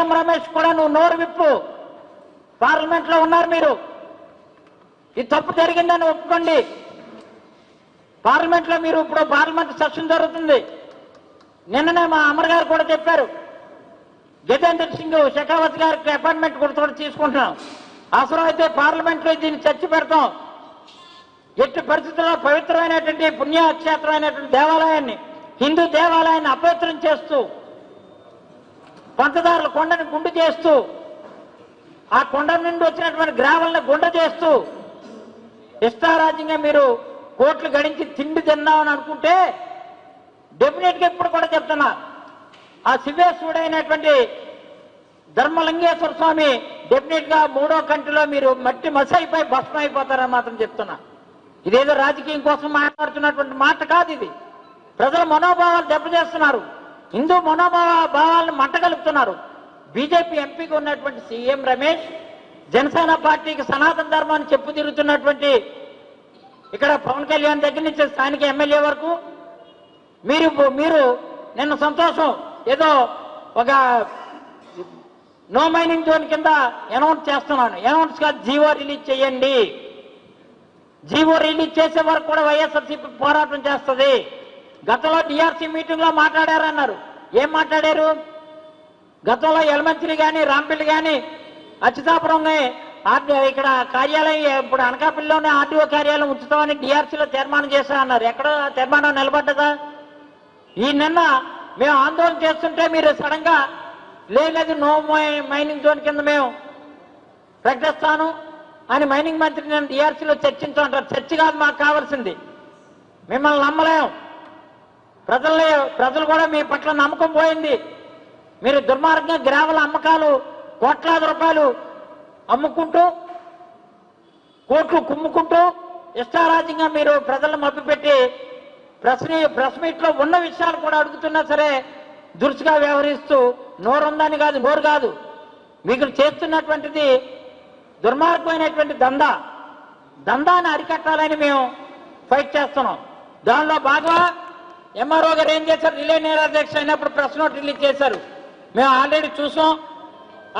CM Ramesh కూడా నువ్వు నోరు విప్పు. పార్లమెంట్ లో ఉన్నారు మీరు, ఇది తప్పు జరిగిందని ఒప్పుకోండి. పార్లమెంట్ లో మీరు ఇప్పుడు పార్లమెంట్ సెషన్ జరుగుతుంది. నిన్ననే మా అమర్ గారు కూడా చెప్పారు, జితేంద్ర సింగ్ షెకావత్ గారికి అపాయింట్మెంట్ కూడా తీసుకుంటున్నాం. అవసరం అయితే పార్లమెంట్ లో దీన్ని చర్చ పెడతాం. ఎట్టి పరిస్థితుల్లో పవిత్రమైనటువంటి పుణ్యక్షేత్రమైనటువంటి దేవాలయాన్ని, హిందూ దేవాలయాన్ని అపవిత్రం చేస్తూ, పంచదారుల కొండని గుండు చేస్తూ, ఆ కొండ నుండి వచ్చినటువంటి గ్రావల్ని గుండ చేస్తూ ఇష్టారాజ్యంగా మీరు కోట్లు గడించి తిండి తిన్నామని అనుకుంటే డెఫినెట్ గా ఇప్పుడు కూడా చెప్తున్నా, ఆ శివేశ్వరుడైనటువంటి ధర్మలింగేశ్వర స్వామి డెఫినెట్ గా 3వ కంటిలో మీరు మట్టి మసైపోయి భస్మం అయిపోతారని మాత్రం చెప్తున్నా. ఇదేదో రాజకీయం కోసం మాట్లాడుతున్నటువంటి మాట కాదు. ఇది ప్రజల మనోభావాలు దెబ్బతీస్తున్నారు, హిందూ మనోభావాలను మంటగలుపుతున్నారు. బీజేపీ ఎంపీగా ఉన్నటువంటి సీఎం రమేష్, జనసేన పార్టీకి సనాతన ధర్మాన్ని చెప్పు తిరుగుతున్నటువంటి ఇక్కడ పవన్ కళ్యాణ్ దగ్గర నుంచి స్థానిక ఎమ్మెల్యే వరకు మీరు నిన్న సంతోషం ఏదో ఒక నో మైనింగ్ జోన్ కింద అనౌన్స్ చేస్తున్నాను. అనౌన్స్ కాదు, జీవో రిలీజ్ చేయండి. జీవో రిలీజ్ చేసే వరకు కూడా వైఎస్ఆర్సీపీ పోరాటం చేస్తుంది. గతంలో డిఆర్సీ మీటింగ్ లో మాట్లాడారన్నారు. ఏం మాట్లాడారు? గతంలో ఎలమంచిలి కానీ రాంపల్లి కానీ అచ్యుతాపురం ఇక్కడ కార్యాలయం ఇప్పుడు అనకాపల్లిలోనే ఆర్డీఓ కార్యాలయం ఉంచుతామని డిఆర్సీలో తీర్మానం చేశారన్నారు. ఎక్కడ తీర్మానం నిలబడ్డదా? ఈ నిన్న మేము ఆందోళన చేస్తుంటే మీరు సడన్ గా లేదు నో మైనింగ్ జోన్ కింద మేము ప్రకటిస్తాను అని మైనింగ్ మంత్రి నేను డిఆర్సీలో చర్చించాలంటారు. చర్చ కాదు మాకు కావాల్సింది. మిమ్మల్ని నమ్మలేం. ప్రజలు కూడా మీ పట్ల నమ్మకం పోయింది. మీరు దుర్మార్గంగా గ్రావెల అమ్మకాలు కోట్లాది రూపాయలు అమ్ముకుంటూ, కోట్లు కుమ్ముకుంటూ ఇష్టారాజ్యంగా మీరు ప్రజలను మభ్యపెట్టి ప్రెస్ మీట్ లో ఉన్న విషయాలు కూడా అడుగుతున్నా సరే దురుసుగా వ్యవహరిస్తూ నోరుందని కాదు, నోరు కాదు, మీకు చేస్తున్నటువంటిది దుర్మార్గమైనటువంటి దందాన్ని అరికట్టాలని మేము ఫైట్ చేస్తున్నాం. దానిలో బాగా ఎంఆర్ఓ గారు ఏం చేశారు? రిలే నిరాధ్యక్ష అయినప్పుడు ప్రెస్ నోట్ రిలీజ్ చేశారు. మేము ఆల్రెడీ చూసాం.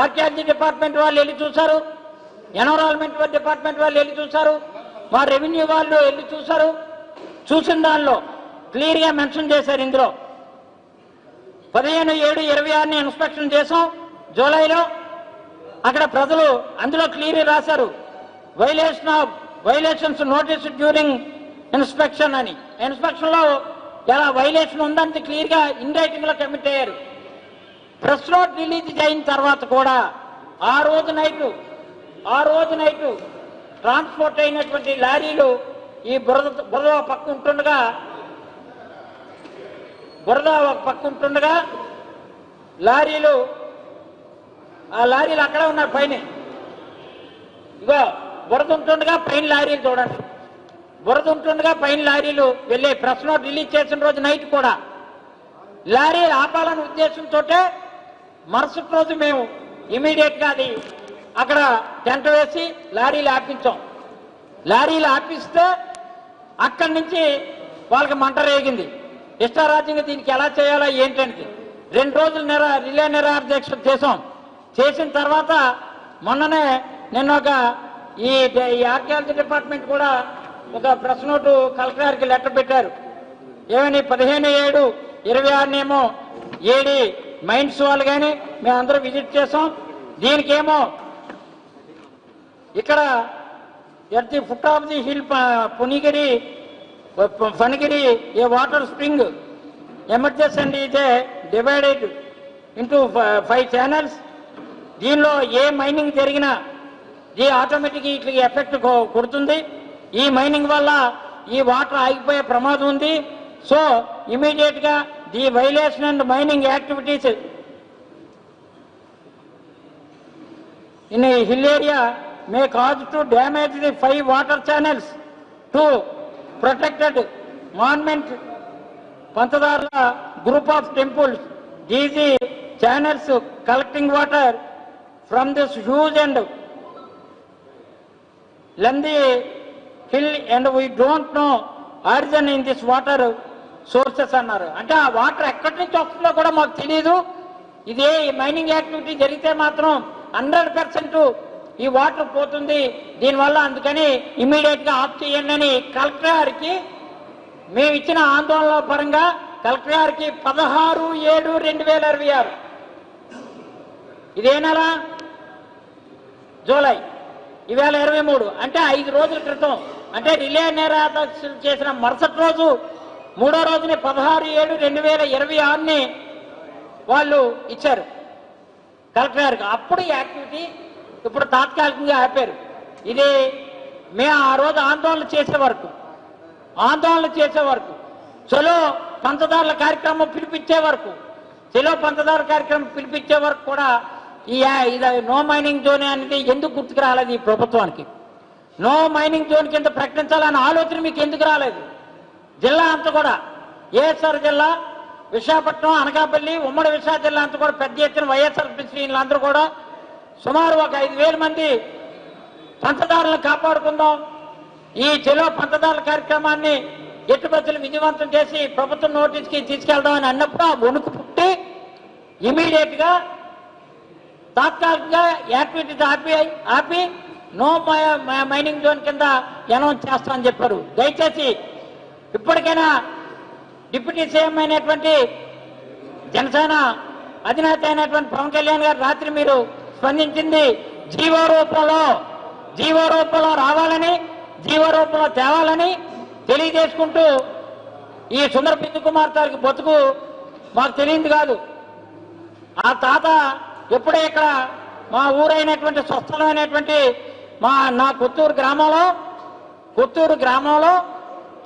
ఆర్కియాలజీ డిపార్ట్మెంట్ వాళ్ళు వెళ్ళి చూశారు, ఎన్విరాన్మెంట్ డిపార్ట్మెంట్ వాళ్ళు వెళ్ళి చూశారు, మా రెవెన్యూ వాళ్ళు వెళ్ళి చూశారు. చూసిన దానిలో క్లియర్ గా మెన్షన్ చేశారు. ఇందులో 15/7/26 ఇన్స్పెక్షన్ చేసాం జూలైలో. అక్కడ ప్రజలు అందులో క్లియర్ రాశారు, వైలేషన్స్ నోటీస్ డ్యూరింగ్ ఇన్స్పెక్షన్ అని. ఇన్స్పెక్షన్ లో ఎలా వైలేషన్ ఉందంటే క్లియర్ గా ఇన్ రైటింగ్ లో కమిట్ అయ్యారు. ప్రెస్ నోట్ రిలీజ్ అయిన తర్వాత కూడా ఆ రోజు నైటు ట్రాన్స్పోర్ట్ అయినటువంటి లారీలు ఈ బురద ఒక పక్క ఉంటుండగా లారీలు అక్కడే ఉన్నాయి పైన. ఇగో బురద ఉంటుండగా పైన లారీలు చూడండి, బురద ఉంటుండగా పైన లారీలు వెళ్ళే. ప్రెస్ నోట్ రిలీజ్ చేసిన రోజు నైట్ కూడా లారీలు ఆపాలనే ఉద్దేశంతో మరుసటి రోజు మేము ఇమీడియట్ గా అది అక్కడ టెంట్ వేసి లారీలు ఆపించాం. లారీలు ఆపిస్తే అక్కడి నుంచి వాళ్ళకి మంట రేగింది. ఇష్టారాజ్యంగా దీనికి ఎలా చేయాలో ఏంటంటే 2 రోజులు రిలే నిరాధ్యక్ష చేసాం. చేసిన తర్వాత మొన్ననే నిన్న ఈ ఆర్కియాలజీ డిపార్ట్మెంట్ కూడా ఒక ప్రెస్ నోటు కలెక్టర్ గారికి లెటర్ పెట్టారు. ఏమని 15/7/26 ఏడి మైన్స్ వాళ్ళు కానీ మేమందరం విజిట్ చేసాం. దీనికేమో ఇక్కడ at the foot of the hill Phanigiri A water spring emergency and ఇదే డివైడెడ్ ఇంటూ 5 ఛానల్స్. దీనిలో ఏ మైనింగ్ జరిగినా ఇది ఆటోమేటిక్ ఇట్లా ఎఫెక్ట్ కొడుతుంది. ఈ మైనింగ్ వల్ల ఈ వాటర్ ఆగిపోయే ప్రమాదం ఉంది. సో ఇమీడియట్ గా the violation and mining activities in hill area may cause to damage the 5 water channels to protected monument Pantadarla group of temples. These channels collecting water from this huge and lengthy hill and we don't know origin in this water sources అన్నారు. అంటే ఆ water ఎక్కడి నుంచి వస్తుందో కూడా మాకు తెలియదు. ఇదే మైనింగ్ యాక్టివిటీ జరిగితే మాత్రం 100% ఈ వాటర్ పోతుంది, దీనివల్ల అందుకని ఇమీడియట్ గా ఆఫ్ చేయండి అని కలెక్టర్ గారికి మేము ఇచ్చిన ఆందోళన పరంగా కలెక్టర్ గారికి 16/7/2026 ఇదే నెల జూలై, ఈవేళ 23 అంటే 5 రోజుల క్రితం, అంటే రిలే నిరాదీక్షలు చేసిన మరుసటి రోజు 3వ రోజుని 16/7/2026 వాళ్ళు ఇచ్చారు కలెక్టర్ గారికి. అప్పుడు ఈ యాక్టివిటీ ఇప్పుడు తాత్కాలికంగా ఆపారు. ఇది మేము ఆ రోజు ఆందోళన చేసే వరకు చలో పంచదారుల కార్యక్రమం పిలిపించే వరకు కూడా ఇది నో మైనింగ్ జోన్ అనేది ఎందుకు గుర్తుకు రాలేదు ఈ ప్రభుత్వానికి? నో మైనింగ్ జోన్ కింద ప్రకటించాలన్న ఆలోచన మీకు ఎందుకు రాలేదు? జిల్లా అంతా కూడా ఏఎస్ఆర్ జిల్లా, విశాఖపట్నం, అనకాపల్లి, ఉమ్మడి విశాఖ జిల్లా అంతా కూడా పెద్ద ఎత్తున వైఎస్ఆర్ శ్రేణులందరూ కూడా సుమారు ఒక 5,000 మంది పంచదారులను కాపాడుకుందాం, ఈ జిల్లా పంచదారుల కార్యక్రమాన్ని ఎట్టుబడులు విజయవంతం చేసి ప్రభుత్వం నోటీస్కి తీసుకెళ్దాం అని అన్నప్పుడు ఆ వణుకు పుట్టి ఇమీడియట్ గా తాత్కాలికంగా యాక్టివిటీస్ ఆపి నో మైనింగ్ జోన్ కింద అనౌన్స్ చేస్తామని చెప్పారు. దయచేసి ఇప్పటికైనా డిప్యూటీ సీఎం అయినటువంటి జనసేన అధినేత అయినటువంటి పవన్ కళ్యాణ్ గారు రాత్రి మీరు స్పందించింది జీవో రూపంలో రావాలని, జీవో రూపంలో తేవాలని తెలియజేసుకుంటూ ఈ సుందర పిచ్చి కుమార్ గారికి బతుకు మాకు తెలియదు కాదు. ఆ తాత ఎప్పుడే ఇక్కడ మా ఊరైనటువంటి స్వస్థలమైనటువంటి నా కొత్తూరు గ్రామంలో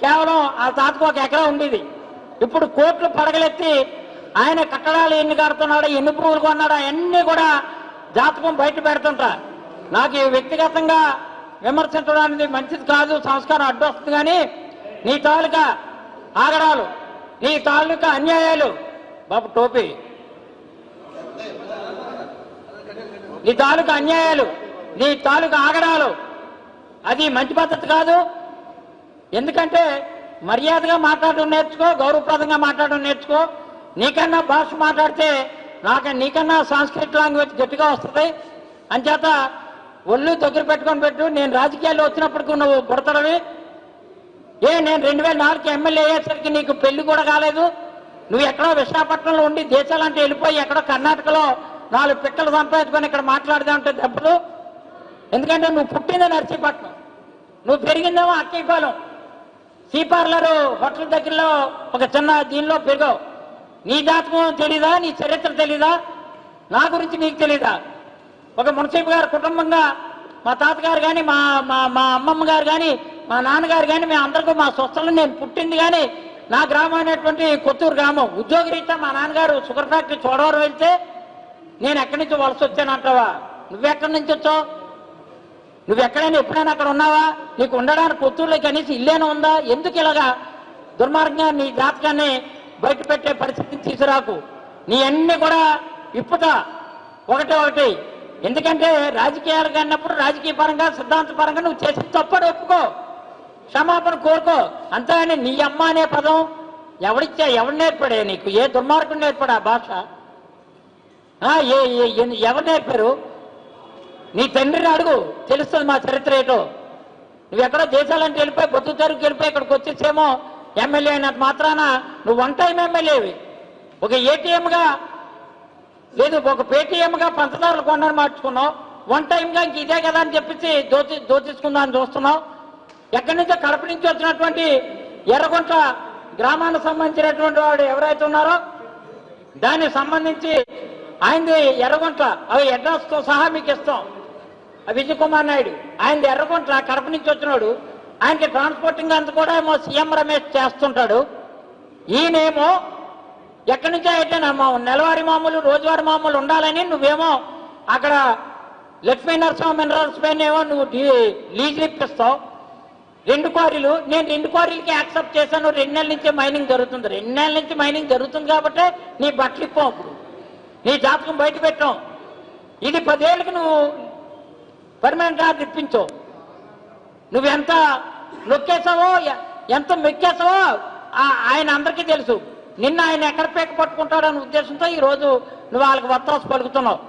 కేవలం ఆ తాతకు 1 ఎకరా ఉండేది. ఇప్పుడు కోట్లు పడగలెత్తి ఆయన కట్టడాలు ఎన్ని కడుతున్నాడో, ఎన్ని పురుగులు కొన్నాడో అవన్నీ కూడా జాతకం బయట పెడుతుంటా. నాకు వ్యక్తిగతంగా విమర్శించడానికి మంచిది కాదు, సంస్కారం అడ్డొస్తుంది. కానీ నీ తాలూకా ఆగడాలు, నీ తాలూకా అన్యాయాలు, బాబు టోపీ, నీ తాలూకా అన్యాయాలు, నీ తాలూకా ఆగడాలు అది మంచి పద్ధతి కాదు. ఎందుకంటే మర్యాదగా మాట్లాడడం నేర్చుకో, గౌరవప్రదంగా మాట్లాడడం నేర్చుకో. నీకన్నా భాష మాట్లాడితే నీకన్నా సంస్కృత లాంగ్వేజ్ గట్టిగా వస్తుంది. అంచేత ఒళ్ళు దగ్గర పెట్టుకొని పెట్టు. నేను రాజకీయాల్లో వచ్చినప్పటికీ నువ్వు బుడతడవి. నేను 2004 ఎమ్మెల్యే అయ్యేసరికి నీకు పెళ్లి కూడా కాలేదు. నువ్వు ఎక్కడో విశాఖపట్నంలో ఉండి దేశాలంటే వెళ్ళిపోయి ఎక్కడో కర్ణాటకలో 4 పిక్కలు సంపాదించుకొని ఇక్కడ మాట్లాడదామంటే దెబ్బలు. ఎందుకంటే నువ్వు పుట్టిందే నర్సీపట్నం, నువ్వు పెరిగిందేమో అక్కయ్యపాలెం, సీ పార్లర్ హోటల్ దగ్గరలో ఒక చిన్న దీనిలో పెరిగావు. నీ జాతకం తెలీదా? నీ చరిత్ర తెలీదా? నా గురించి నీకు తెలీదా? ఒక మున్సిపల్ గారు కుటుంబంగా మా తాతగారు కానీ మా అమ్మమ్మ గారు కానీ మా నాన్నగారు కానీ మేము అందరికీ మా స్వస్థలం నేను పుట్టింది కానీ నా గ్రామం అనేటువంటి కొత్తూరు గ్రామం. ఉద్యోగరీత్యా మా నాన్నగారు షుగర్ ఫ్యాక్టరీ చూడవరం వెళ్తే నేను ఎక్కడి నుంచి వలస వచ్చానంటావా? నువ్వెక్కడి నుంచి వచ్చావు? నువ్వెక్కడైనా ఎప్పుడైనా అక్కడ ఉన్నావా? నీకు ఉండడానికి కొత్తూరులో కనీసం ఇల్లేనా ఉందా? ఎందుకు ఇలాగా దుర్మార్గంగా నీ జాతకాన్ని బయట పెట్టే పరిస్థితిని తీసుకురాకు. నీ అన్ని కూడా ఇప్పుతా ఒకటి. ఎందుకంటే రాజకీయాలు అన్నప్పుడు రాజకీయ పరంగా సిద్ధాంత పరంగా నువ్వు చేసిన తప్పని ఒప్పుకో, క్షమాపణ కోరుకో. అంతేగాని నీ అమ్మ అనే పదం ఎవరు నేర్పడే నీకు? ఏ దుర్మార్గం నేర్పడా భాష? ఎవరు నేర్పారు? నీ తండ్రిని అడుగు, తెలుస్తుంది మా చరిత్ర ఏటో. నువ్వెక్కడో దేశాలంటే వెళ్ళిపోయి బొత్తు తరుకు వెళ్ళిపోయి ఇక్కడికి వచ్చేసేమో ఎమ్మెల్యే అయినంత మాత్రాన నువ్వు 1 టైం ఎమ్మెల్యేవి. ఒక ఏటీఎంగా లేదు, ఒక పేటీఎంగా పంచదారులు కొనని మార్చుకున్నావు. 1 టైంగా ఇంక ఇదే కదా అని చెప్పేసి దోచేసుకుందామని చూస్తున్నావు. ఎక్కడి నుంచో కడప నుంచి వచ్చినటువంటి ఎర్రగుంట గ్రామానికి సంబంధించినటువంటి వాడు ఎవరైతే ఉన్నారో దానికి సంబంధించి ఆయనది ఎర్రగుంట, అవి అడ్రస్తో సహా మీకు ఇస్తాం. విజయ్ కుమార్ నాయుడు ఆయనది ఎర్రగుంట, కడప నుంచి వచ్చినాడు. ఆయనకి ట్రాన్స్పోర్టింగ్ అంతా కూడా ఏమో సీఎం రమేష్ చేస్తుంటాడు. ఈయనేమో ఎక్కడి నుంచో అయితే నెలవారీ మామూలు రోజువారీ మామూలు ఉండాలని నువ్వేమో అక్కడ లక్ష్మీ నరసింహ మినరల్స్ పైన ఏమో నువ్వు లీజులు ఇప్పిస్తావు. 2 క్వారీలు, నేను 2 క్వారీలకి యాక్సెప్ట్ చేశాను. 2 నెలల నుంచి మైనింగ్ జరుగుతుంది. 2 నెలల నుంచి మైనింగ్ జరుగుతుంది కాబట్టి నీ బట్టలు ఇప్పాం, అప్పుడు నీ జాతకం బయట పెట్టాం. ఇది 10 ఏళ్ళకి నువ్వు పర్మనెంట్ ఆర్డర్ ఇప్పించావు. నువ్వెంత నొక్కేసావో ఎంత మెక్కేసావో ఆయన అందరికీ తెలుసు. నిన్న ఆయన ఎక్కడ పేక పట్టుకుంటాడనే ఉద్దేశంతో ఈరోజు నువ్వు వాళ్ళకి వత్తాసు పలుకుతున్నావు.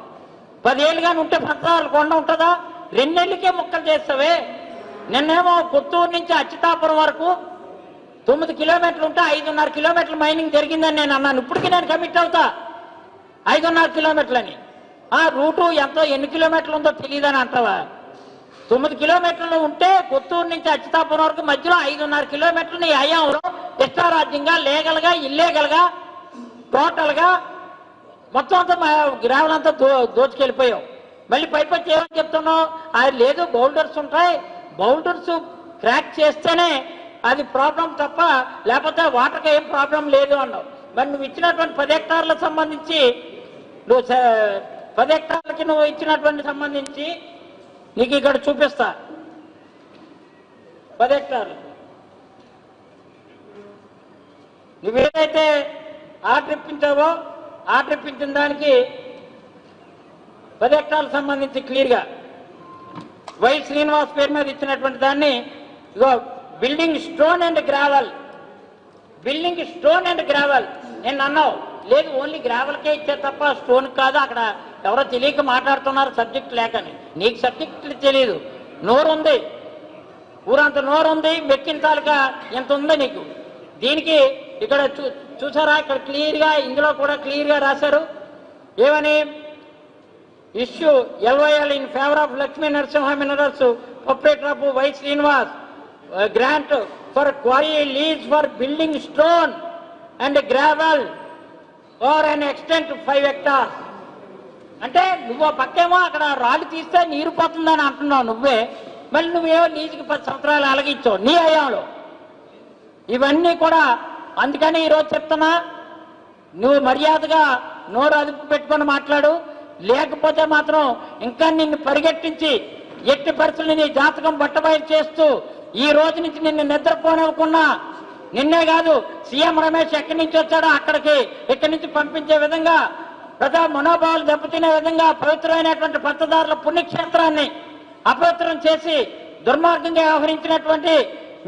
10 ఏళ్ళుగాని ఉంటే పంచదారులు కొండ ఉంటుందా? 2 నెలలకే ముక్కలు చేస్తావే. నిన్నేమో పుత్తూరు నుంచి అచ్యుతాపురం వరకు 9 కిలోమీటర్లు ఉంటే 5.5 కిలోమీటర్లు మైనింగ్ జరిగిందని నేను అన్నాను. ఇప్పటికీ నేను కమిట్ అవుతా 5.5 కిలోమీటర్లని. ఆ రూటు ఎన్ని కిలోమీటర్లు ఉందో తెలియదని అంటావా? 9 కిలోమీటర్లు ఉంటే పుత్తూరు నుంచి అచ్యుతాపురం వరకు మధ్యలో 5.5 కిలోమీటర్లు నీ హయాంలో ఇష్టారాజ్యంగా, లీగల్గా, ఇల్లీగల్గా, టోటల్గా మొత్తం అంతా గ్రావెల్ అంతా దోచుకెళ్ళిపోయావు. మళ్ళీ పైపచ్చి ఏమని చెప్తున్నావు? అది లేదు, బౌల్డర్స్ ఉంటాయి, బౌల్డర్స్ క్రాక్ చేస్తేనే అది ప్రాబ్లం తప్ప లేకపోతే వాటర్కి ఏం ప్రాబ్లం లేదు అన్నావు. మరి నువ్వు ఇచ్చినటువంటి 10 హెక్టార్లకు సంబంధించి 10 హెక్టార్లకి నువ్వు ఇచ్చినటువంటి సంబంధించి నీకు ఇక్కడ చూపిస్తా. 10 హెక్టార్లు నువ్వేదైతే ఆర్డర్ ఇప్పించావో ఆర్డర్ ఇప్పించిన దానికి 10 హెక్టార్లకు సంబంధించి క్లియర్గా వై శ్రీనివాస్ పేరు మీద ఇచ్చినటువంటి దాన్ని ఇగో building stone and gravel, building stone and gravel. నేను అన్నావు లేదు, ఓన్లీ గ్రావెల్కే ఇచ్చే తప్ప స్టోన్ కాదు. అక్కడ ఎవరో తెలియక మాట్లాడుతున్నారు సబ్జెక్ట్ లేకని. నీకు సబ్జెక్ట్ తెలియదు, నోరు ఉంది, ఊరంత నోరు ఉంది, మెక్కిన తాలూకా ఎంత ఉంది నీకు. దీనికి ఇక్కడ చూసారా, ఇక్కడ క్లియర్గా, ఇందులో కూడా క్లియర్గా రాశారు ఏమని? Issue LYL in favour of Lakshmi Narasimha minerals proprietor of Y Srinivas grant for quarry lease for building stone and gravel or an extent 5 hectares. అంటే నువ్వు పక్కేమో అక్కడ రాళ్ళు తీస్తే నీరు పోతుందని అంటున్నావు నువ్వే, మళ్ళీ నువ్వేమో లీజుకి 10 సంవత్సరాలు అలగిచ్చావు నీ హయాంలో. ఇవన్నీ కూడా అందుకని ఈరోజు చెప్తున్నా, నువ్వు మర్యాదగా నోరు అదుపు పెట్టుకొని మాట్లాడు, లేకపోతే మాత్రం ఇంకా నిన్ను పరిగెట్టించి ఎట్టి పరిస్థితులు నీ జాతకం బట్టబయలు చేస్తూ ఈ రోజు నుంచి నిన్ను నిద్రపోనివ్వకుండా, నిన్నే కాదు సీఎం రమేష్ ఎక్కడి నుంచి వచ్చాడో అక్కడికి ఇక్కడి నుంచి పంపించే విధంగా, ప్రజా మనోభావాలు దెబ్బతినే విధంగా పవిత్రమైనటువంటి పంచదారుల పుణ్యక్షేత్రాన్ని అపవిత్రం చేసి దుర్మార్గంగా వ్యవహరించినటువంటి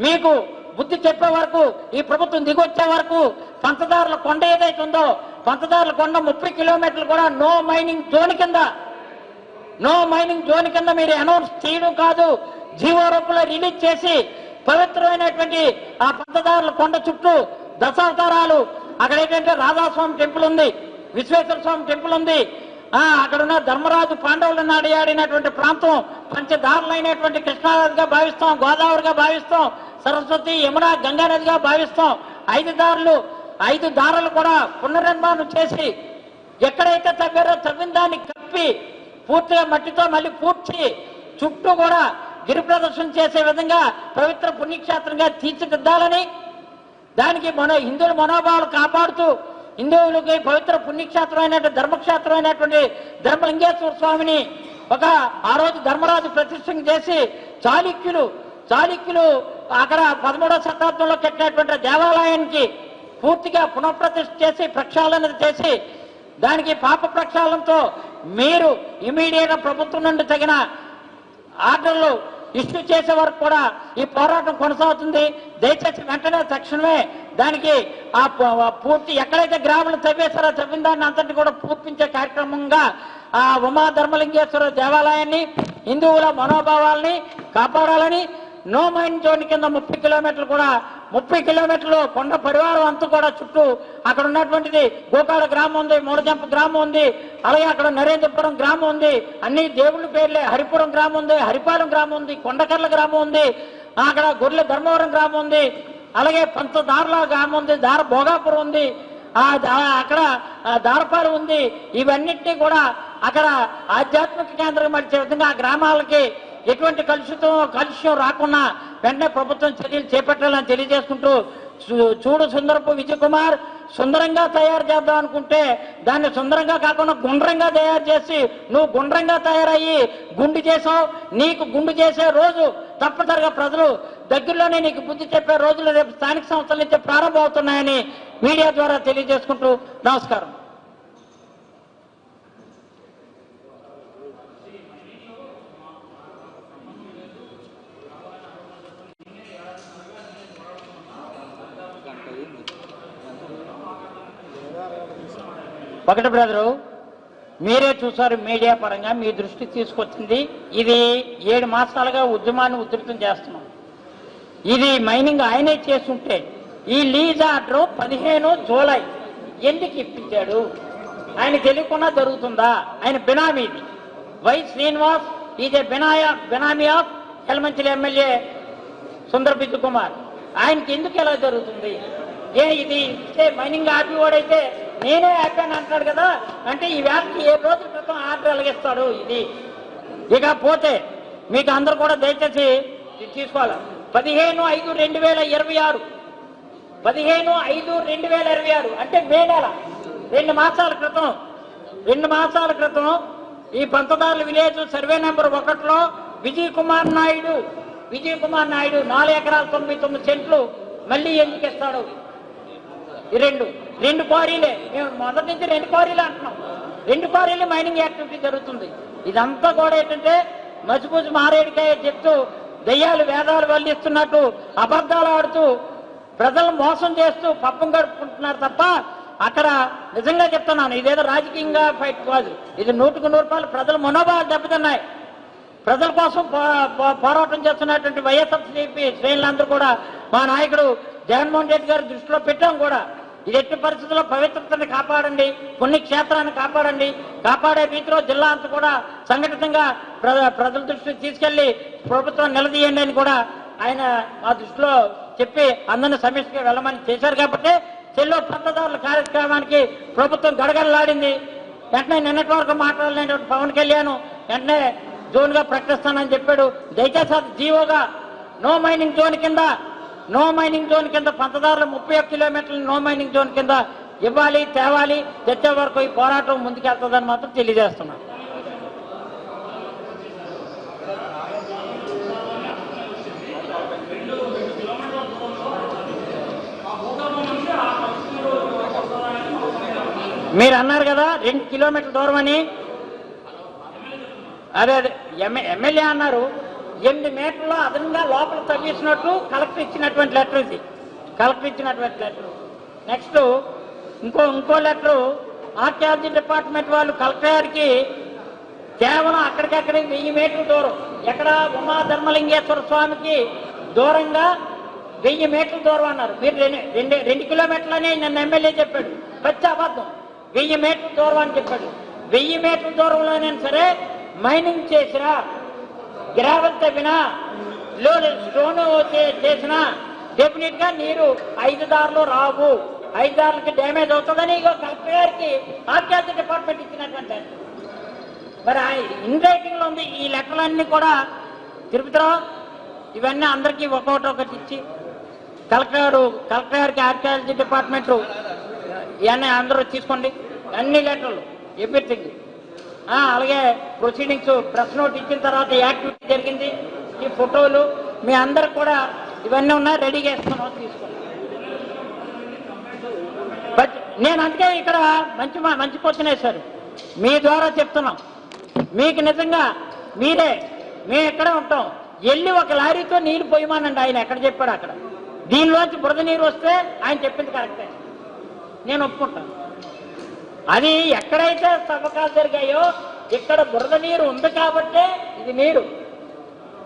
మీకు బుద్ధి చెప్పే వరకు, ఈ ప్రభుత్వం దిగొచ్చే వరకు పంచదారుల కొండ ఏదైతే ఉందో పంచదారుల కొండ 30 కిలోమీటర్లు కూడా నో మైనింగ్ జోన్ కింద మీరు అనౌన్స్ చేయడం కాదు, జీవో రూపంలో రిలీజ్ చేసి పవిత్రమైనటువంటి ఆ పంచదారుల కొండ చుట్టూ దశావతారాలు, అక్కడ ఏంటంటే రాధాస్వామి టెంపుల్ ఉంది, విశ్వేశ్వర స్వామి టెంపుల్ ఉంది, అక్కడున్న ధర్మరాజు పాండవులు నాడియాడినటువంటి ప్రాంతం పంచదారులైనటువంటి కృష్ణానదిగా భావిస్తాం, గోదావరిగా భావిస్తాం, సరస్వతి, యమున, గంగా నదిగా భావిస్తాం. 5 దారులు కూడా పునర్నిర్మాణం చేసి ఎక్కడైతే తవ్వారో తవ్విన దాన్ని కప్పి పూర్తిగా మట్టితో మళ్ళీ పూడ్చి చుట్టూ కూడా గిరి ప్రదర్శన చేసే విధంగా పవిత్ర పుణ్యక్షేత్రంగా తీర్చిదిద్దాలని, దానికి హిందువుల మనోభావాలు కాపాడుతూ హిందువులకి పవిత్ర పుణ్యక్షేత్రమైనటువంటి ధర్మక్షేత్రమైనటువంటి ధర్మలింగేశ్వర స్వామిని ఆ రోజు ధర్మరాజు ప్రతిష్ఠ చేసి చాళుక్యులు అక్కడ 13వ శతాబ్దంలో కట్టినటువంటి దేవాలయానికి పూర్తిగా పునఃప్రతిష్ఠ చేసి ప్రక్షాళన చేసి దానికి పాప ప్రక్షాళనతో మీరు ఇమీడియట్ ప్రభుత్వం నుండి తగిన ఆర్డర్లు ఇష్యూ చేసే వరకు కూడా ఈ పోరాటం కొనసాగుతుంది. దయచేసి వెంటనే తక్షణమే దానికి ఆ పూర్తి ఎక్కడైతే గ్రామాలు తవ్వేశారో తవ్విన దాన్ని అంతటి కూడా పూర్తించే కార్యక్రమంగా ఆ ఉమా ధర్మలింగేశ్వర దేవాలయాన్ని హిందువుల మనోభావాల్ని కాపాడాలని నో మైన్ జోన్ కింద 30 కిలోమీటర్లు కూడా 30 కిలోమీటర్లు కొండ పరివారం అంతా కూడా చుట్టూ అక్కడ ఉన్నటువంటిది గోకాడ గ్రామం ఉంది, మూడజంప గ్రామం ఉంది, అలాగే అక్కడ నరేంద్రపురం గ్రామం ఉంది, అన్ని దేవుళ్ళ పేర్లే, హరిపురం గ్రామం ఉంది, హరిపాలెం గ్రామం ఉంది, కొండకర్ల గ్రామం ఉంది, అక్కడ గొర్రెల ధర్మవరం గ్రామం ఉంది, అలాగే పంచదారుల గ్రామం ఉంది, భోగాపురం ఉంది, అక్కడ దారపాలెం ఉంది. ఇవన్నిటినీ కూడా అక్కడ ఆధ్యాత్మిక కేంద్రం మార్చే విధంగా ఆ గ్రామాలకి ఎటువంటి కాలుష్యం రాకుండా వెంటనే ప్రభుత్వం చర్యలు చేపట్టాలని తెలియజేసుకుంటూ, చూడు సుందరపు విజయ్ కుమార్ సుందరంగా తయారు చేద్దాం అనుకుంటే దాన్ని సుందరంగా కాకుండా గుండ్రంగా తయారు చేసి నువ్వు గుండ్రంగా తయారయ్యి గుండు చేసావు. నీకు గుండు చేసే రోజు తప్పనిసరిగా ప్రజలు దగ్గరలోనే నీకు బుద్ధి చెప్పే రోజులు రేపు స్థానిక సంస్థల నుంచి ప్రారంభమవుతున్నాయని మీడియా ద్వారా తెలియజేసుకుంటూ నమస్కారం. ఒకటి బ్రదరు, మీరే చూసారు, మీడియా పరంగా మీ దృష్టికి తీసుకొచ్చింది. ఇది 7 మాసాలుగా ఉద్యమాన్ని ఉధృతం చేస్తున్నాం. ఇది మైనింగ్ ఆయనే చేస్తుంటే ఈ లీజ్ ఆర్డర్ 15 జూలై ఎందుకు ఇప్పించాడు? ఆయన తెలియకుండా జరుగుతుందా? ఆయన బినామీది. Y Srinivas is a benami of Yalamanchili MLA Sundara Biju Kumar. ఆయనకి ఎందుకు ఎలా జరుగుతుంది? ఇది మైనింగ్ ఆపివాడైతే నేనే ఆపాను అంటాడు కదా. అంటే ఈ వ్యాప్తి 7 రోజుల క్రితం ఆర్డర్ అలగిస్తాడు. ఇది ఇకపోతే మీకు అందరూ కూడా దయచేసి తీసుకోవాలి. 15/5/2026 15/5/2026 అంటే మే నెల 2 మాసాల క్రితం ఈ పంతదారుల విలేజ్ సర్వే నెంబర్ 1లో విజయ్ కుమార్ నాయుడు 4 ఎకరాల 99 సెంట్లు మళ్ళీ ఎందుకు ఇస్తాడు? ఈ రెండు క్వారీలే. మేము మొదటి నుంచి 2 క్వారీలు అంటున్నాం. 2 క్వారీలు మైనింగ్ యాక్టివిటీ జరుగుతుంది. ఇదంతా కూడా ఏంటంటే మసిపూసి మారేడికాయ చెప్తూ దయ్యాలు వేదాలు వల్లిస్తున్నట్టు అబద్ధాలు ఆడుతూ ప్రజలను మోసం చేస్తూ పప్పం గడుపుకుంటున్నారు తప్ప అక్కడ నిజంగా చెప్తున్నాను, ఇదేదో రాజకీయంగా ఫైట్ కాదు. ఇది 100కు 100 ప్రజల మనోభావాలు దెబ్బతిన్నాయి. ప్రజల కోసం పోరాటం చేస్తున్నటువంటి వైఎస్ఆర్సీపీ శ్రేణులందరూ కూడా మా నాయకుడు జగన్మోహన్ రెడ్డి గారి దృష్టిలో పెట్టాం కూడా. ఇది ఎట్టి పరిస్థితుల్లో పవిత్రతని కాపాడండి, పుణ్యక్షేత్రాన్ని కాపాడండి, కాపాడే రీతిలో జిల్లా అంతా కూడా సంఘటితంగా ప్రజల దృష్టికి తీసుకెళ్లి ప్రభుత్వం నిలదీయండి అని కూడా ఆయన మా దృష్టిలో చెప్పి అందరినీ సమీక్షగా వెళ్ళమని చేశారు. కాబట్టి చెల్లో పంటదారుల కార్యక్రమానికి ప్రభుత్వం గడగడలాడింది. వెంటనే నిన్నటి వరకు మాట్లాడలేనటువంటి పవన్ కళ్యాణ్ వెంటనే జోన్గా ప్రకటిస్తానని చెప్పాడు. దయచేసి అది జీవోగా నో మైనింగ్ జోన్ కింద పంటదారులు 31 కిలోమీటర్లు నో మైనింగ్ జోన్ కింద ఇవ్వాలి, తేవాలి. తెచ్చే వరకు ఈ పోరాటం ముందుకెళ్తుందని మాత్రం తెలియజేస్తున్నాను. మీరు అన్నారు కదా 2 కిలోమీటర్ల దూరం అని. అదే ఎమ్మెల్యే అన్నారు 8 మీటర్ల అదనంగా లోపల తగ్గించినట్టు కలెక్టర్ ఇచ్చినటువంటి లెటర్ ఇది. నెక్స్ట్ ఇంకో లెటరు ఆర్కియాలజీ డిపార్ట్మెంట్ వాళ్ళు కలెక్టర్ గారికి కేవలం అక్కడికక్కడ 1000 మీటర్ల దూరం, ఎక్కడ ఉమా ధర్మలింగేశ్వర స్వామికి దూరంగా 1000 మీటర్ల దూరం అన్నారు. మీరు 2 కిలోమీటర్లు అని నన్ను ఎమ్మెల్యే చెప్పాడు. పచ్చి అబద్ధం. 1000 మీటర్ల దూరం అని చెప్పాడు. 1000 మీటర్ల దూరంలోనైనా సరే మైనింగ్ చేసినా, గ్రావెల్ తవ్వినా, స్టోన్ చేసినా డెఫినెట్ గా నీరు 5 దారులు రావు. 5 దారులకి డ్యామేజ్ అవుతుందని కలెక్టర్ గారికి ఆర్కియాలజీ డిపార్ట్మెంట్ ఇచ్చినటువంటి. మరి ఇన్ రైటింగ్ లో ఉంది. ఈ లెక్కలన్నీ కూడా తిరుపతిరావు ఇవన్నీ అందరికీ ఒకటి ఇచ్చి కలెక్టర్ గారికి ఆర్కియాలజీ డిపార్ట్మెంట్ ఇవన్నీ అందరూ తీసుకోండి, అన్ని లెటర్లు ఎవ్రీథింగ్. అలాగే ప్రొసీడింగ్స్ ప్రెస్ నోట్ ఇచ్చిన తర్వాత యాక్టివిటీ జరిగింది, ఈ ఫోటోలు మీ అందరికి కూడా ఇవన్నీ ఉన్నాయి, రెడీగా ఇస్తున్నాం, తీసుకోండి. నేను అందుకే ఇక్కడ మంచి క్వశ్చన్ వేశారు. మీ ద్వారా చెప్తున్నాం, మీకు నిజంగా మేము ఎక్కడే ఉంటాం, వెళ్ళి ఒక లారీతో నీళ్లు పోయమానండి. ఆయన ఎక్కడ చెప్పాడు అక్కడ. దీనిలోంచి బురద నీరు వస్తే ఆయన చెప్పింది కరెక్టే, నేను ఒప్పుకుంటాను. అది ఎక్కడైతే తవ్వకాలు జరిగాయో ఇక్కడ బురద నీరు ఉంది కాబట్టే ఇది నీరు,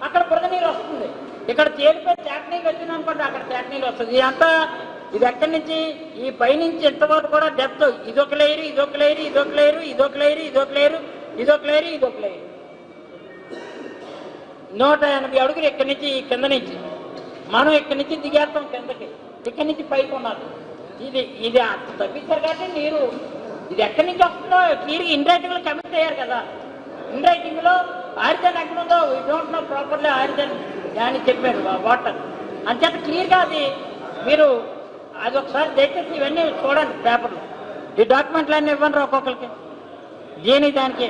అక్కడ బురద నీరు వస్తుంది. ఇక్కడ తేలిపోయి తేటనీళ్ళు వచ్చింది అనుకోండి, అక్కడ తేటనీళ్ళు వస్తుంది. ఇదంతా ఇది ఎక్కడి నుంచి ఈ పైనుంచి ఇంతవరకు కూడా డెప్త్ ఇదొక లేరు, ఇదొక లేరు, ఇదొక లేరు, ఇదొక లేరు, ఇదొక లేరు, ఇదొక లేరు, ఇదొక లేరు. 180 అడుగులు ఇక్కడి నుంచి కింద నుంచి మనం ఇక్కడి నుంచి దిగేస్తాం కిందకి, ఇక్కడి నుంచి పైకి ఉన్నది. ఇది తప్పించారు కాబట్టి నీరు ఇది ఎక్కడి నుంచి వస్తుందో క్లియర్గా ఇన్ రైటింగ్ లో కమిట్ అయ్యారు కదా. ఇన్ రైటింగ్ లో ఆరిజన్ ఎక్కడ ఉందో we don't know properly origin అని చెప్పారు వాటర్. అంచేత క్లియర్గా అది మీరు అది ఒకసారి దయచేసి ఇవన్నీ చూడండి పేపర్లు. ఈ డాక్యుమెంట్లు అన్నీ ఇవ్వండి ఒక్కొక్కరికి, దానికి.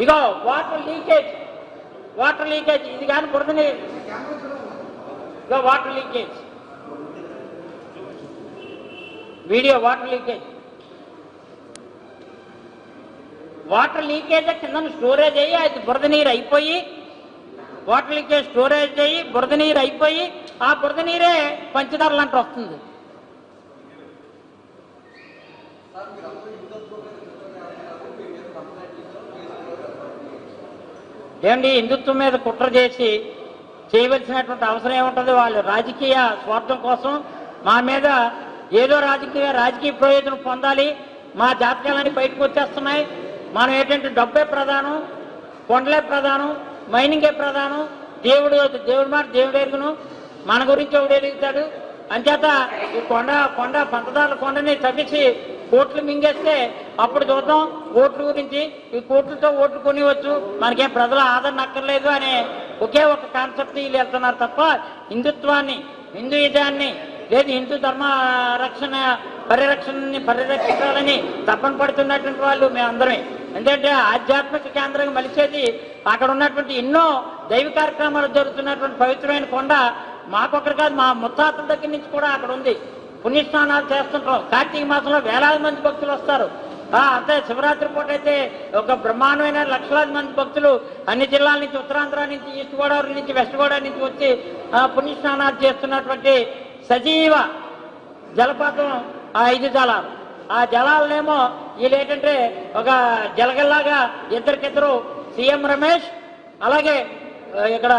ఇగో వాటర్ లీకేజ్ ఇది కానీ బురదని, ఇగో water leakage video. Water leakage కింద స్టోరేజ్ అయ్యి అది బురద నీరు అయిపోయి, వాటర్ లీకేజ్ స్టోరేజ్ అయ్యి బురద నీరు అయిపోయి ఆ బురద నీరే పంచదారలు అంటే వస్తుంది. ఏమండి, హిందుత్వం మీద కుట్ర చేసి చేయవలసినటువంటి అవసరం ఏముంటుంది? వాళ్ళు రాజకీయ స్వార్థం కోసం మా మీద ఏదో రాజకీయ ప్రయోజనం పొందాలి, మా జాతకాలన్నీ బయటకు వచ్చేస్తున్నాయి, మనం ఏంటంటే డబ్బే ప్రధానం, కొండలే ప్రధానం, మైనింగే ప్రధానం, దేవుడు మాట దేవుడు ఎరుగును, మన గురించి ఎవడు ఎరుగుతాడు అంచేత ఈ కొండ పంచదారుల కొండని తవ్వేసి కోట్లు మింగేస్తే అప్పుడు చూద్దాం ఓట్ల గురించి. ఈ కోట్లతో ఓట్లు కొనివచ్చు, మనకేం ప్రజల ఆదరణ అక్కర్లేదు అనే ఒకే ఒక కాన్సెప్ట్ వీళ్ళు వెళ్తున్నారు తప్ప హిందుత్వాన్ని, హిందూయిజాన్ని లేదు హిందూ ధర్మ పరిరక్షించాలని తప్పన పడుతున్నటువంటి వాళ్ళు మేమందరమే. ఎందుకంటే ఆధ్యాత్మిక కేంద్రంగా మలిచేది అక్కడ ఉన్నటువంటి ఎన్నో దైవ కార్యక్రమాలు జరుగుతున్నటువంటి పవిత్రమైన కొండ మాకొక్కరు కాదు, మా ముత్తాతల దగ్గర నుంచి కూడా అక్కడ ఉంది. పుణ్యస్నానాలు చేస్తుంటాం. కార్తీక మాసంలో వేలాది మంది భక్తులు వస్తారు. అంతే శివరాత్రి పూట అయితే ఒక బ్రహ్మాండమైన లక్షలాది మంది భక్తులు అన్ని జిల్లాల నుంచి, ఉత్తరాంధ్ర నుంచి, ఈస్ట్ గోదావరి నుంచి, వెస్ట్ గోదావరి నుంచి వచ్చి పుణ్యస్నానాలు చేస్తున్నటువంటి సజీవ జలపాతం ఆ 5 జలాలు. ఆ జలాలనేమో వీళ్ళు ఏంటంటే ఒక జలగల్లాగా ఇద్దరికిద్దరు సీఎం రమేష్ అలాగే ఇక్కడ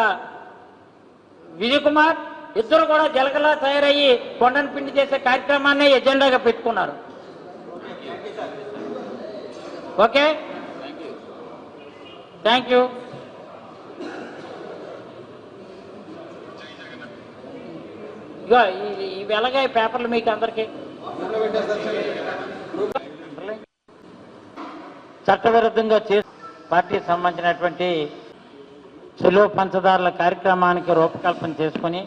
విజయ్ కుమార్ ఇద్దరు కూడా జలగల్లా తయారయ్యి కొండను పిండి చేసే కార్యక్రమాన్ని ఎజెండాగా పెట్టుకున్నారు. Okay, thank you. ఇగో ఇవి ఎలాగా ఈ పేపర్లు మీకు అందరికీ చట్టవిరుద్ధంగా చేసి పార్టీకి సంబంధించినటువంటి చెలో పంచదారుల కార్యక్రమానికి రూపకల్పన చేసుకుని,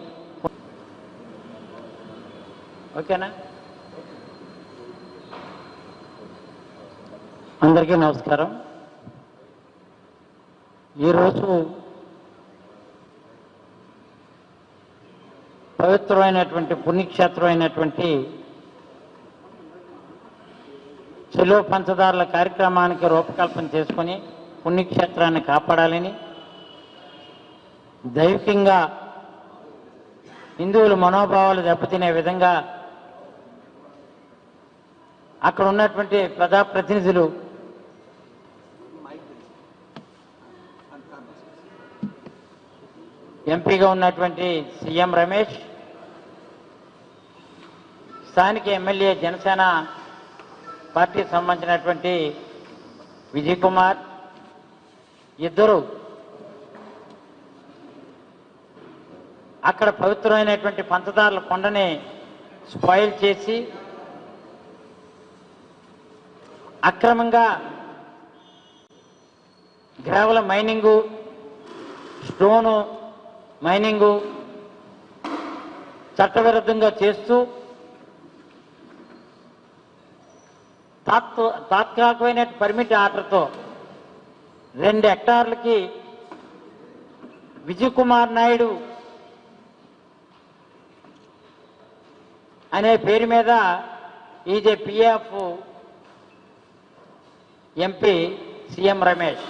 ఓకేనా? అందరికీ నమస్కారం. ఈరోజు పవిత్రమైనటువంటి పుణ్యక్షేత్రమైనటువంటి చెలో పంచదారుల కార్యక్రమానికి రూపకల్పన చేసుకుని పుణ్యక్షేత్రాన్ని కాపాడాలని, దైవికంగా హిందువుల మనోభావాలు దెబ్బతినే విధంగా అక్కడ ఉన్నటువంటి ప్రజాప్రతినిధులు ఎంపీగా ఉన్నటువంటి సీఎం రమేష్, స్థానిక ఎమ్మెల్యే జనసేన పార్టీకి సంబంధించినటువంటి విజయ్ కుమార్ ఇద్దరు అక్కడ పవిత్రమైనటువంటి పంచదారుల కొండని స్పాయిల్ చేసి అక్రమంగా గ్రావెల మైనింగు, స్టోను మైనింగు చట్టవిరుద్ధంగా చేస్తూ తాత్కాలికమైన పర్మిట్ ఆర్డర్తో 2 హెక్టార్లకి విజయ్ కుమార్ నాయుడు అనే పేరు మీద is PF MP CM Ramesh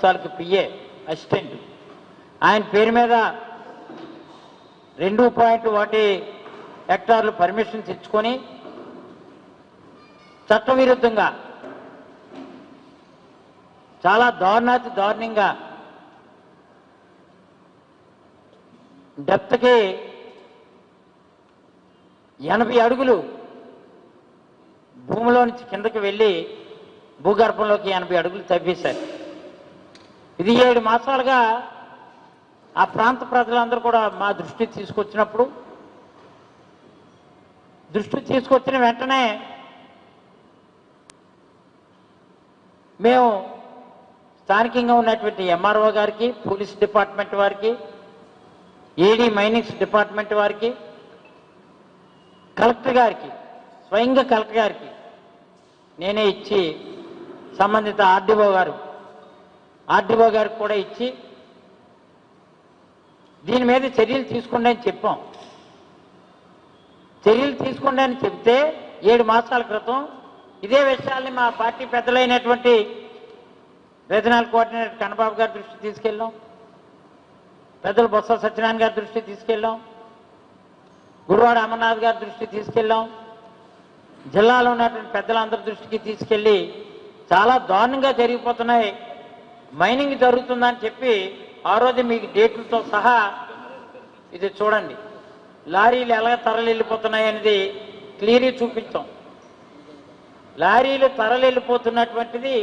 తాలూకు పిఏ అసిస్టెంట్, ఆయన పేరు మీద 2.1 హెక్టార్లు పర్మిషన్స్ ఇచ్చుకొని చట్టవిరుద్ధంగా చాలా దారుణంగా డెప్త్కి 80 అడుగులు భూమిలో నుంచి కిందకి వెళ్ళి భూగర్భంలోకి 80 అడుగులు తవ్వేశారు. ఇది 7 మాసాలుగా ఆ ప్రాంత ప్రజలందరూ కూడా మా దృష్టికి తీసుకొచ్చిన వెంటనే మేము స్థానికంగా ఉన్నటువంటి ఎంఆర్ఓ గారికి, పోలీస్ డిపార్ట్మెంట్ వారికి, ఏడీ మైనింగ్స్ డిపార్ట్మెంట్ వారికి, కలెక్టర్ గారికి, స్వయంగా కలెక్టర్ గారికి నేనే ఇచ్చి, సంబంధిత ఆర్డీఓ గారికి కూడా ఇచ్చి దీని మీద చర్యలు తీసుకోండి అని చెప్పాం. చర్యలు తీసుకోండి అని చెప్తే 7 మాసాల క్రితం ఇదే విషయాల్ని మా పార్టీ పెద్దలైనటువంటి రీజనల్ కోఆర్డినేటర్ కన్నబాబు గారి దృష్టికి తీసుకెళ్ళాం, పెద్దలు బొత్స సత్యనారాయణ గారి దృష్టికి తీసుకెళ్ళాం, గురువాడ అమర్నాథ్ గారి దృష్టికి తీసుకెళ్ళాం, జిల్లాలో ఉన్నటువంటి పెద్దలందరి దృష్టికి తీసుకెళ్ళి చాలా దారుణంగా జరిగిపోతున్నాయి, మైనింగ్ జరుగుతుందని చెప్పి ఆ రోజు మీకు డేట్లతో సహా ఇది చూడండి, లారీలు ఎలా తరలిపోతున్నాయి అనేది క్లియర్గా చూపించాం. లారీలు తరలిపోతున్నటువంటిది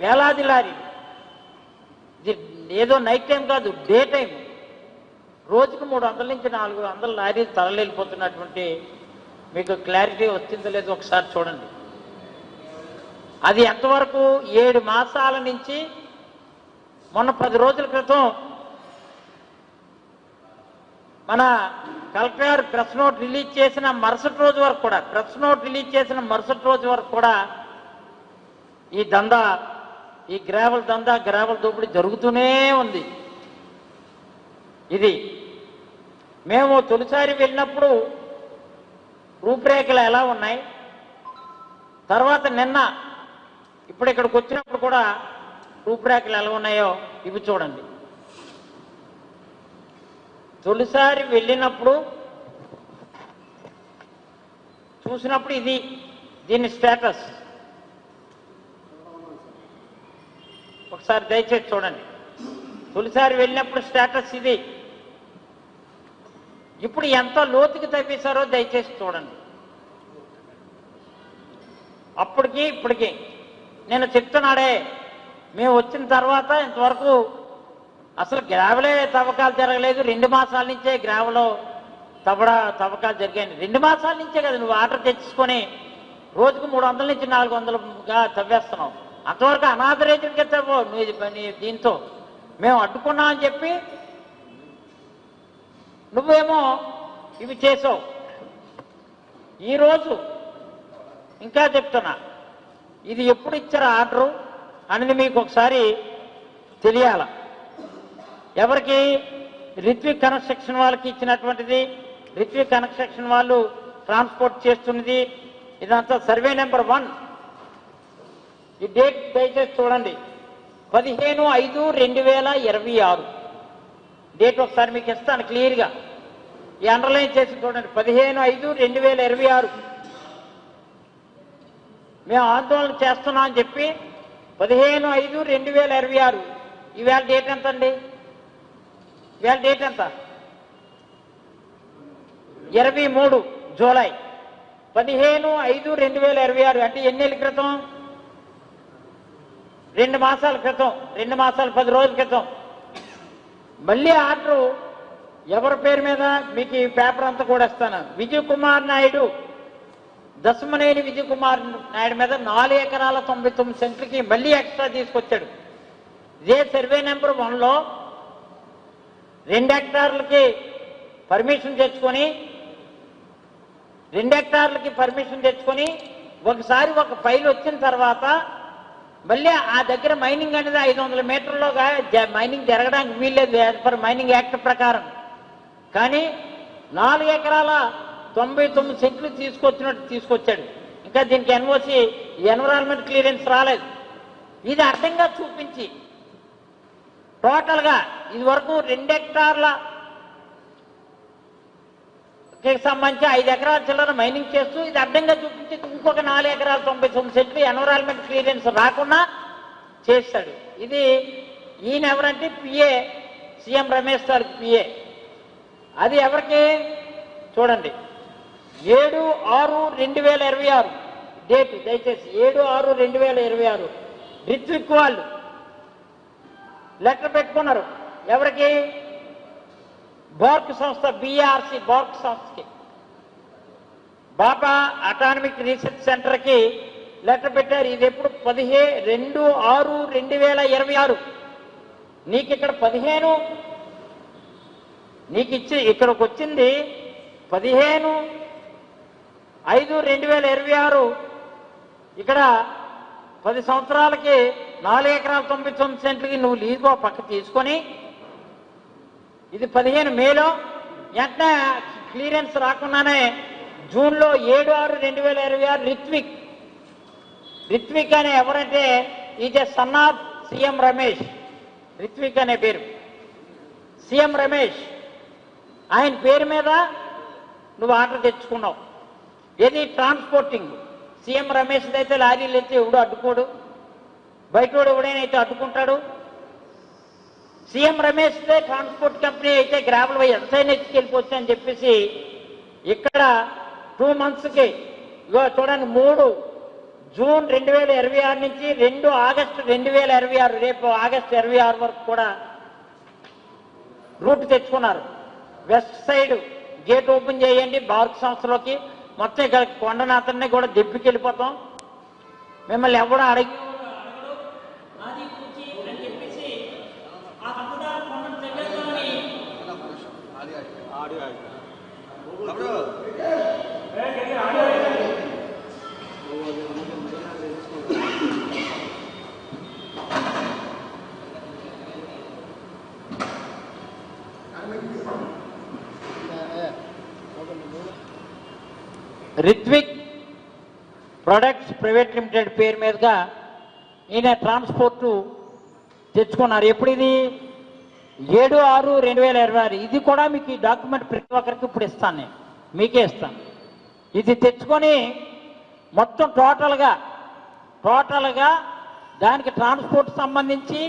వేలాది లారీలు. ఇది ఏదో నైట్ టైం కాదు, డే టైం. రోజుకు 300 నుంచి 400 లారీలు తరలిపోతున్నటువంటి మీకు క్లారిటీ వచ్చిందో లేదో ఒకసారి చూడండి. అది ఎంతవరకు 7 మాసాల నుంచి మొన్న 10 రోజుల క్రితం మన కలెక్టర్ ప్రెస్ నోట్ రిలీజ్ చేసిన మరుసటి రోజు వరకు కూడా ఈ దందా, ఈ గ్రావెల్ దందా, గ్రావెల్ దోపిడీ జరుగుతూనే ఉంది. ఇది మేము తొలిసారి వెళ్ళినప్పుడు రూపురేఖలు ఎలా ఉన్నాయి, తర్వాత నిన్న ఇప్పుడు ఇక్కడికి వచ్చినప్పుడు కూడా రూపురేఖలు ఎలా ఉన్నాయో ఇవి చూడండి. తొలిసారి వెళ్ళినప్పుడు చూసినప్పుడు ఇది దీని స్టేటస్ ఒకసారి దయచేసి చూడండి. తొలిసారి వెళ్ళినప్పుడు స్టేటస్ ఇది. ఇప్పుడు ఎంత లోతుకి తవ్వేశారో దయచేసి చూడండి. అప్పటికి ఇప్పటికి నేను చెప్తున్నాడే, మేము వచ్చిన తర్వాత ఇంతవరకు అసలు గ్రావెలే తవ్వకాలు జరగలేదు. 2 మాసాల నుంచే గ్రావెలో తవ్వకాలు జరిగాయి. 2 మాసాల నుంచే కదా నువ్వు ఆర్డర్ తెచ్చుకొని రోజుకు 300 నుంచి 400గా తవ్వేస్తున్నావు. అంతవరకు అనాథరేజుడికి తవ్వవు నువ్వు. దీంతో మేము అడ్డుకున్నామని చెప్పి నువ్వేమో ఇవి చేసావు. ఈరోజు ఇంకా చెప్తున్నా, ఇది ఎప్పుడు ఇచ్చారు ఆర్డరు అనేది మీకు ఒకసారి తెలియాల. ఎవరికి? రిత్విక్ కన్స్ట్రక్షన్ వాళ్ళకి ఇచ్చినటువంటిది. రిత్విక్ కన్స్ట్రక్షన్ వాళ్ళు ట్రాన్స్పోర్ట్ చేస్తున్నది. ఇదంతా సర్వే నెంబర్ 1. ఈ డేట్ దయచేసి చూడండి, 15/5/2026 డేట్ ఒకసారి మీకు ఇస్తాను క్లియర్గా. ఈ అండర్లైన్ చేసి చూడండి, 15/5/2026 మేము ఆందోళన చేస్తున్నాం అని చెప్పి 15/5/2026. ఈవేళ డేట్ ఎంత అండి? ఇవాళ డేట్ ఎంత? 23 జూలై. 15/5/2026 అంటే ఎన్ని నెలల క్రితం? 2 మాసాల క్రితం, 2 మాసాలు 10 రోజుల క్రితం. మళ్ళీ ఆర్డరు ఎవరి పేరు మీద? మీకు ఈ పేపర్ అంతా కూడా ఇస్తాను. విజయ్ కుమార్ నాయుడు, దశమనేని విజయ్ కుమార్ నాయుడు మీద 4 ఎకరాల 99 సెంట్లకి మళ్ళీ ఎక్స్ట్రా తీసుకొచ్చాడు. ఇదే సర్వే నెంబర్ 1లో 2 హెక్టార్లకి పర్మిషన్ తెచ్చుకొని ఒకసారి ఒక ఫైల్ వచ్చిన తర్వాత మళ్ళీ ఆ దగ్గర మైనింగ్ అనేది 500 మీటర్లోగా మైనింగ్ జరగడానికి వీల్లేదు యాజ్ పర్ మైనింగ్ యాక్ట్ ప్రకారం. కానీ 4 ఎకరాల 99 సెంట్లు తీసుకొచ్చాడు. ఇంకా దీనికి ఎన్ఓసి ఎన్విరాన్మెంట్ క్లియరెన్స్ రాలేదు. ఇది అడ్డంగా చూపించి టోటల్గా ఇది వరకు 2 హెక్టార్ల సంబంధించి 5 ఎకరాల చిల్లర మైనింగ్ చేస్తూ ఇది అడ్డంగా చూపించి ఇంకొక 4 ఎకరాల 99 సెంట్లు ఎన్విరాన్మెంట్ క్లియరెన్స్ రాకుండా చేస్తాడు. ఇది ఈయన ఎవరంటే పిఏ, సీఎం రమేష్ గారు పిఏ. అది ఎవరికి చూడండి, 7/6/2026 డేట్ దయచేసి 7/6/2026 రిత్విక్ వాళ్ళు లెటర్ పెట్టుకున్నారు. ఎవరికి? బార్క్ సంస్థ, BRC బార్క్ సంస్థకి, బాబా అటానమిక్ రీసెర్చ్ సెంటర్కి లెటర్ పెట్టారు. ఇది ఎప్పుడు? 15/6/2026. నీకు ఇక్కడ 15 నీకు ఇచ్చి ఇక్కడికి వచ్చింది 15/5/2026. ఇక్కడ 10 సంవత్సరాలకి 4 ఎకరాల 99 సెంట్లకి నువ్వు లీజుకో పక్క తీసుకొని ఇది 15 మేలో వెంటనే క్లియరెన్స్ రాకుండానే జూన్లో 7/6/2026 రిత్విక్ అనే ఎవరంటే is son of CM Ramesh. Ritvik అనే పేరు సీఎం రమేష్, ఆయన పేరు మీద నువ్వు ఆర్డర్ తెచ్చుకున్నావు. ఏది? ట్రాన్స్పోర్టింగ్. సీఎం రమేష్ అయితే లారీలు అయితే ఎవడు అడ్డుకోడు, బయటోడు ఎవడైనా అడ్డుకుంటాడు. సీఎం రమేష్ ట్రాన్స్పోర్ట్ కంపెనీ అయితే గ్రావెల్ వై ఎంతైనా ఎత్తుకెళ్ళిపోవచ్చు అని చెప్పేసి ఇక్కడ 2 monthsకి ఇగో చూడండి, 3 జూన్ 2026 నుంచి 2 ఆగస్టు 2026, రేపు ఆగస్టు 26 వరకు కూడా రూట్ తెచ్చుకున్నారు. వెస్ట్ సైడ్ గేట్ ఓపెన్ చేయండి భారత సంస్థలోకి, మొత్తం ఇక్కడ కొండనాథన్ని కూడా దెబ్బకెళ్ళిపోతాం, మిమ్మల్ని ఎవడో అడిగి రిత్విక్ ప్రొడక్ట్స్ ప్రైవేట్ లిమిటెడ్ పేరు మీదుగా ఈయన ట్రాన్స్పోర్ట్ తెచ్చుకున్నారు. ఎప్పుడు ఇది 7/6/2026. ఇది కూడా మీకు ఈ డాక్యుమెంట్ ప్రతి ఒక్కరికి ఇప్పుడు ఇస్తాను, నేను మీకే ఇస్తాను. ఇది తెచ్చుకొని మొత్తం టోటల్గా దానికి ట్రాన్స్పోర్ట్ సంబంధించి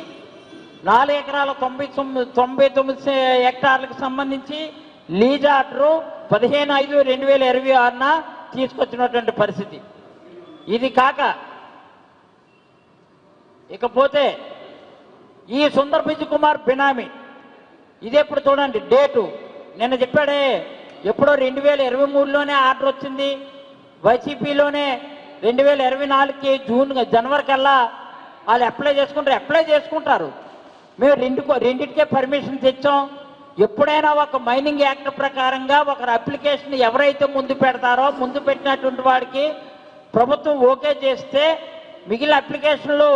4 ఎకరాల 99 హెక్టార్లకు సంబంధించి లీజ్ ఆర్డరు 15/5/2026 తీసుకొచ్చినటువంటి పరిస్థితి. ఇది కాక ఇకపోతే ఈ సుందర్ బిజు కుమార్ బినామీ, ఇది ఎప్పుడు చూడండి డేటు, నిన్న చెప్పాడే ఎప్పుడో 2023లోనే ఆర్డర్ వచ్చింది, వైసీపీలోనే 2024కి జనవరి కల్లా వాళ్ళు అప్లై చేసుకుంటారు. మేము రెండింటికే పర్మిషన్ తెచ్చాం. ఎప్పుడైనా ఒక మైనింగ్ యాక్ట్ ప్రకారంగా ఒకరి అప్లికేషన్ ఎవరైతే ముందు పెడతారో ముందు పెట్టినటువంటి వాడికి ప్రభుత్వం ఓకే చేస్తే మిగిలిన అప్లికేషన్లు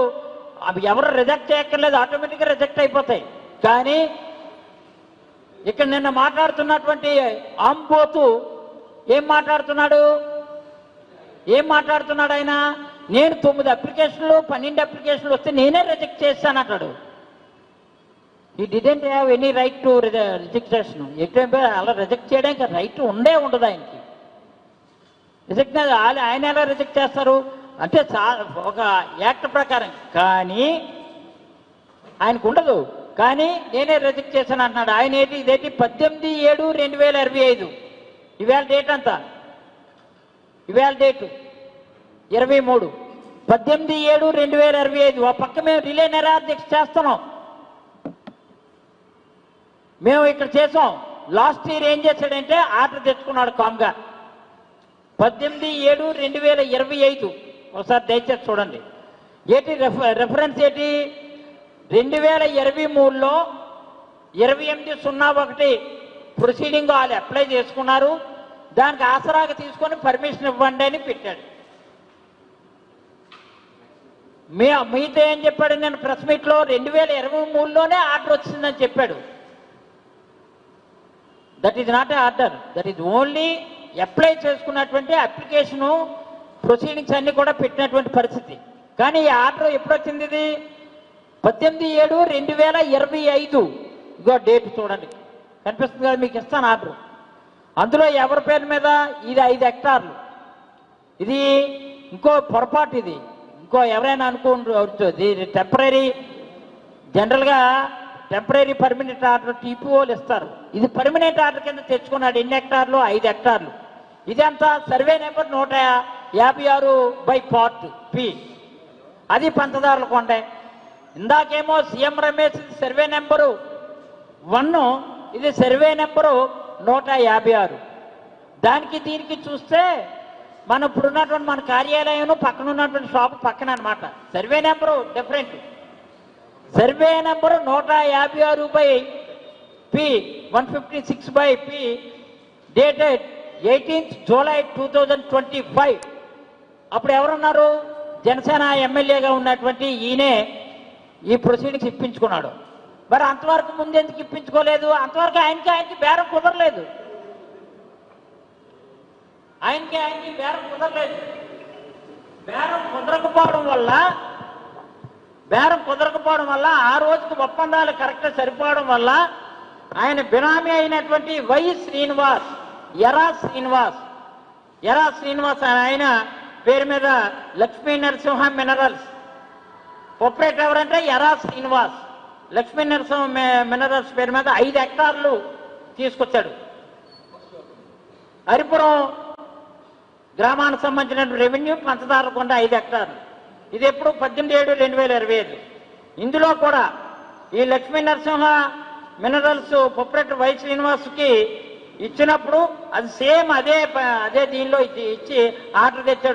అవి ఎవరు రిజెక్ట్ చేయక్కర్లేదు, ఆటోమేటిక్గా రిజెక్ట్ అయిపోతాయి. కానీ ఇక్కడ నిన్న మాట్లాడుతున్నటువంటి ఆంబోతు ఏం మాట్లాడుతున్నాడు ఆయన, నేను 9 అప్లికేషన్లు 12 అప్లికేషన్లు వస్తే నేనే రిజెక్ట్ చేస్తానంటాడు. ఈ didn't have any right to rejection. ఎట్లా అలా రిజెక్ట్ చేయడానికి రైట్ ఉండదు ఆయనకి. రిజెక్ట్ ఆయన ఎలా రిజెక్ట్ చేస్తారు అంటే ఒక యాక్ట్ ప్రకారం, కానీ ఆయనకు ఉండదు. కానీ నేనే రిజెక్ట్ చేశాను అంటున్నాడు. ఆయన ఇదేంటి 18/7/2025. ఇవాళ డేట్ అంతా, ఇవాళ డేటు 23 18/7/2025. ఆ పక్క మేము రిలే నిరాధ్యక్ష చేస్తున్నాం. మేము ఇక్కడ చేసాం. లాస్ట్ ఇయర్ ఏం చేశాడంటే ఆర్డర్ తెచ్చుకున్నాడు కామ్గా 18/7/2025. ఒకసారి దయచేసి చూడండి. రెఫరెన్స్ 2023లో 28/01 ప్రొసీడింగ్ వాళ్ళు అప్లై చేసుకున్నారు. దానికి ఆసరాగా తీసుకొని పర్మిషన్ ఇవ్వండి అని పెట్టాడు. మీతో ఏం చెప్పాడు నేను ప్రెస్ మీట్లో, 2023లోనే ఆర్డర్ వచ్చిందని చెప్పాడు. That is not a order, that is only apply చేసుకున్నటువంటి అప్లికేషను ప్రొసీడింగ్స్ అన్ని కూడా పెట్టినటువంటి పరిస్థితి. కానీ ఈ ఆర్డర్ ఎప్పుడు వచ్చింది? ఇది 18/7/2025. ఇగో డేట్ చూడండి, కనిపిస్తుంది కదా మీకు, ఇస్తాను ఆర్డర్. అందులో ఎవరి పేరు మీద? ఇది 5 హెక్టార్లు. ఇది ఇంకో పొరపాటు, ఇది ఇంకో ఎవరైనా అనుకోవచ్చు. ఇది టెంపరీ, జనరల్గా టెంపరీ పర్మనెంట్ ఆర్డర్ టీపీఓలు ఇస్తారు. ఇది పర్మనెంట్ ఆర్డర్ కింద తెచ్చుకున్నాడు. ఎన్ని హెక్టార్లు? 5 హెక్టార్లు. ఇదంతా సర్వే నెంబర్ 156/పార్ట్ పి, అది Panchadarula కొండే. ఇందాకేమో CM Ramesh survey number 1, ఇది సర్వే నెంబరు 156. దానికి దీనికి చూస్తే మనం ఇప్పుడున్నటువంటి మన కార్యాలయం పక్కన ఉన్నటువంటి షాపు పక్కన అనమాట. Survey number different. Survey number 156/పి 156/పి డేటెడ్ 18th July 2025. అప్పుడు ఎవరున్నారు? జనసేన ఎమ్మెల్యేగా ఉన్నటువంటి ఈయనే ఈ ప్రొసీడింగ్స్ ఇప్పించుకున్నాడు. మరి అంతవరకు ముందు ఎందుకు ఇప్పించుకోలేదు? అంతవరకు ఆయనకి బేరం కుదరలేదు. ఆయనకి బేరం కుదరలేదు. బేరం కుదరకపోవడం వల్ల ఆ రోజుకి ఒప్పందాలు కరెక్ట్గా సరిపోవడం వల్ల ఆయన బినామీ అయినటువంటి ఎరా శ్రీనివాస్ ఆయన పేరు మీద లక్ష్మీ నరసింహ మినరల్స్ ప్రొపరేటర్ ఎవరంటే ఎరా శ్రీనివాస్. లక్ష్మీ నరసింహ మినరల్స్ పేరు మీద 5 హెక్టార్లు తీసుకొచ్చాడు. హరిపురం గ్రామానికి సంబంధించిన రెవెన్యూ పంచదార కొండ 5 హెక్టార్లు. ఇది ఎప్పుడు 18/7/2025. ఇందులో కూడా ఈ Lakshmi Narasimha minerals proprietor Y శ్రీనివాస్కి ఇచ్చినప్పుడు అది సేమ్ అదే దీనిలో ఇచ్చి ఆర్డర్ తెచ్చాడు.